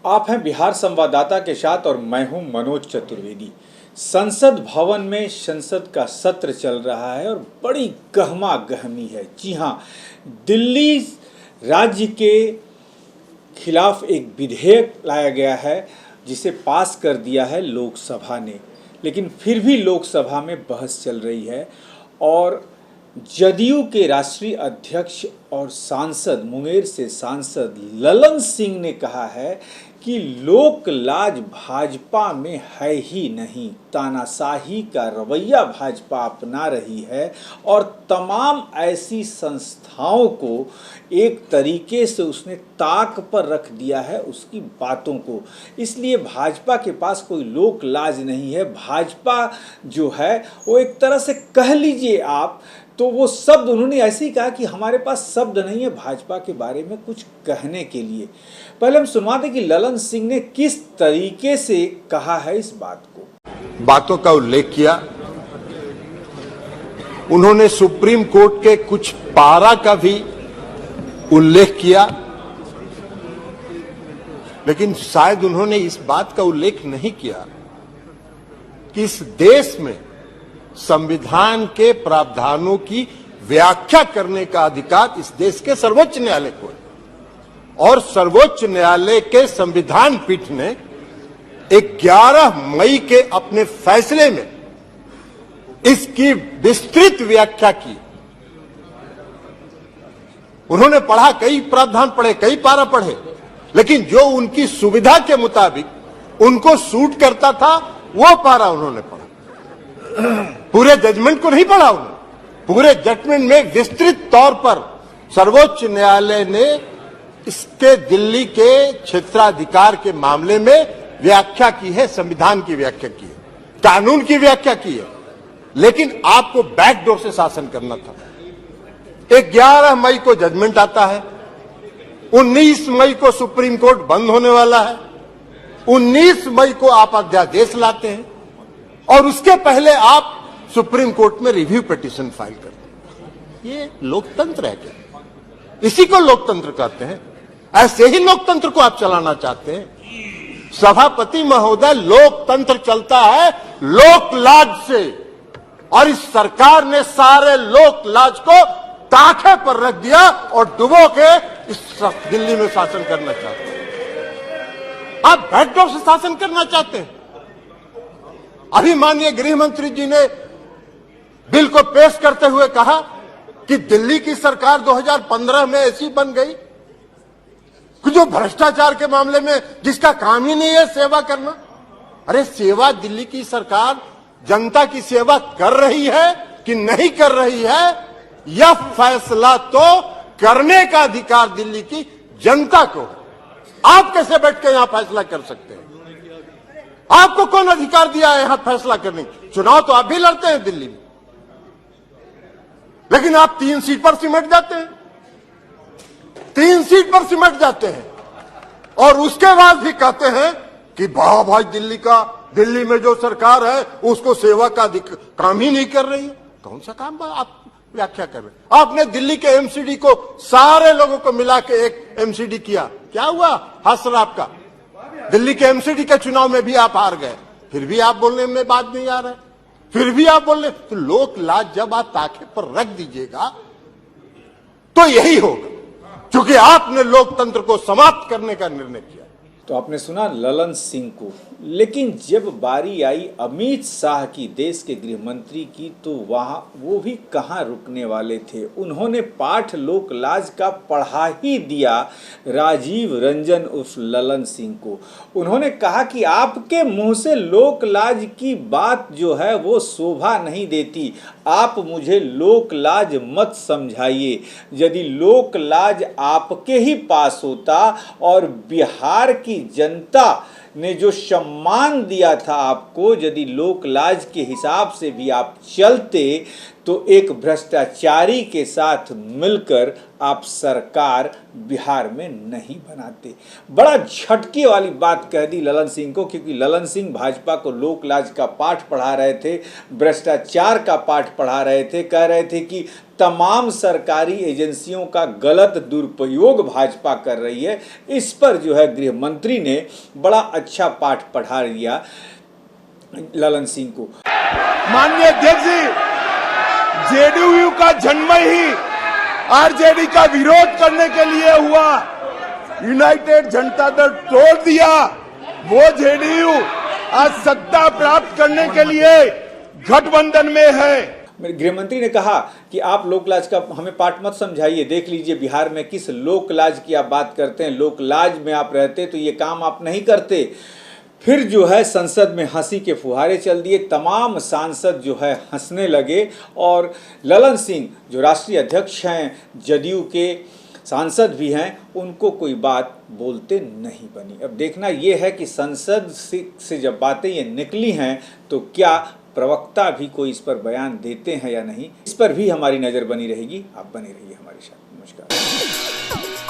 आप हैं बिहार संवाददाता के साथ और मैं हूं मनोज चतुर्वेदी। संसद भवन में संसद का सत्र चल रहा है और बड़ी गहमा गहमी है। जी हां, दिल्ली राज्य के खिलाफ एक विधेयक लाया गया है जिसे पास कर दिया है लोकसभा ने, लेकिन फिर भी लोकसभा में बहस चल रही है और जदयू के राष्ट्रीय अध्यक्ष और सांसद मुंगेर से सांसद ललन सिंह ने कहा है कि लोक लाज भाजपा में है ही नहीं। तानाशाही का रवैया भाजपा अपना रही है और तमाम ऐसी संस्थाओं को एक तरीके से उसने ताक पर रख दिया है उसकी बातों को। इसलिए भाजपा के पास कोई लोक लाज नहीं है। भाजपा जो है वो एक तरह से कह लीजिए आप, तो वो शब्द उन्होंने ऐसे ही कहा कि हमारे पास शब्द नहीं है भाजपा के बारे में कुछ कहने के लिए। पहले हम सुनवाते कि ललन सिंह ने किस तरीके से कहा है इस बात को। बातों का उल्लेख किया, उन्होंने सुप्रीम कोर्ट के कुछ पारा का भी उल्लेख किया, लेकिन शायद उन्होंने इस बात का उल्लेख नहीं किया कि इस देश में संविधान के प्रावधानों की व्याख्या करने का अधिकार इस देश के सर्वोच्च न्यायालय को है और सर्वोच्च न्यायालय के संविधान पीठ ने 11 मई के अपने फैसले में इसकी विस्तृत व्याख्या की। उन्होंने पढ़ा, कई प्रावधान पढ़े, कई पारा पढ़े, लेकिन जो उनकी सुविधा के मुताबिक उनको सूट करता था वो पारा उन्होंने पढ़ा। पूरे जजमेंट को नहीं पढ़ा उन्होंने। पूरे जजमेंट में विस्तृत तौर पर सर्वोच्च न्यायालय ने इसके दिल्ली के क्षेत्राधिकार के मामले में व्याख्या की है, संविधान की व्याख्या की है, कानून की व्याख्या की है, लेकिन आपको बैकडोर से शासन करना था। 11 मई को जजमेंट आता है, 19 मई को सुप्रीम कोर्ट बंद होने वाला है, 19 मई को आप अध्यादेश लाते हैं और उसके पहले आप सुप्रीम कोर्ट में रिव्यू पिटीशन फाइल करते हैं। ये लोकतंत्र है क्या? इसी को लोकतंत्र कहते हैं। ऐसे ही लोकतंत्र को आप चलाना चाहते हैं? सभापति महोदय, लोकतंत्र चलता है लोक लाज से और इस सरकार ने सारे लोक लाज को ताखे पर रख दिया और डुबो के इस दिल्ली में शासन करना चाहते हैं। आप बैकडोर से शासन करना चाहते हैं। अभी माननीय गृह मंत्री जी ने बिल को पेश करते हुए कहा कि दिल्ली की सरकार 2015 में ऐसी बन गई कि जो भ्रष्टाचार के मामले में जिसका काम ही नहीं है सेवा करना। अरे सेवा दिल्ली की सरकार जनता की सेवा कर रही है कि नहीं कर रही है, यह फैसला तो करने का अधिकार दिल्ली की जनता को। आप कैसे बैठ के यहां फैसला कर सकते हैं? आपको कौन अधिकार दिया है यहां फैसला करने? चुनाव तो आप भी लड़ते हैं दिल्ली में, लेकिन आप 3 सीट पर सिमट जाते हैं, 3 सीट पर सिमट जाते हैं और उसके बाद भी कहते हैं कि वाह भाई दिल्ली में जो सरकार है उसको सेवा का काम ही नहीं कर रही है। कौन सा काम आप व्याख्या कर रहे हैं? आपने दिल्ली के एमसीडी को सारे लोगों को मिला के एक एमसीडी किया, क्या हुआ? हसराब का दिल्ली के एमसीडी के चुनाव में भी आप हार गए, फिर भी आप बोलने में बात नहीं आ रहा है, फिर भी आप बोल रहे। तो लोक लाज जब आप ताखे पर रख दीजिएगा तो यही होगा, क्योंकि आपने लोकतंत्र को समाप्त करने का निर्णय किया। तो आपने सुना ललन सिंह को, लेकिन जब बारी आई अमित शाह की, देश के गृह मंत्री की, तो वहाँ वो भी कहाँ रुकने वाले थे। उन्होंने पाठ लोक लाज का पढ़ा ही दिया राजीव रंजन उर्फ ललन सिंह को। उन्होंने कहा कि आपके मुंह से लोक लाज की बात जो है वो शोभा नहीं देती, आप मुझे लोक लाज मत समझाइए। यदि लोक लाज आपके ही पास होता और बिहार की जनता ने जो सम्मान दिया था आपको, यदि लोक लाज के हिसाब से भी आप चलते तो एक भ्रष्टाचारी के साथ मिलकर आप सरकार बिहार में नहीं बनाते। बड़ा झटके वाली बात कह दी ललन सिंह को, क्योंकि ललन सिंह भाजपा को लोकलाज का पाठ पढ़ा रहे थे, भ्रष्टाचार का पाठ पढ़ा रहे थे, कह रहे थे कि तमाम सरकारी एजेंसियों का गलत दुरुपयोग भाजपा कर रही है। इस पर जो है गृह मंत्री ने बड़ा अच्छा पाठ पढ़ा दिया ललन सिंह को। माननीय अध्यक्ष जी, जेडीयू का जन्म ही आरजेडी का विरोध करने के लिए हुआ। यूनाइटेड जनता दल तोड़ दिया, वो जेडीयू आज सत्ता प्राप्त करने के लिए गठबंधन में है। गृह मंत्री ने कहा कि आप लोकलाज का हमें पाठ मत समझाइए, देख लीजिए बिहार में किस लोकलाज की आप बात करते हैं, लोकलाज में आप रहते तो ये काम आप नहीं करते। फिर जो है संसद में हंसी के फुहारे चल दिए, तमाम सांसद जो है हंसने लगे और ललन सिंह जो राष्ट्रीय अध्यक्ष हैं, जदयू के सांसद भी हैं, उनको कोई बात बोलते नहीं बनी। अब देखना ये है कि संसद से जब बातें ये निकली हैं तो क्या प्रवक्ता भी कोई इस पर बयान देते हैं या नहीं, इस पर भी हमारी नज़र बनी रहेगी। आप बने रहिए हमारे साथ। नमस्कार।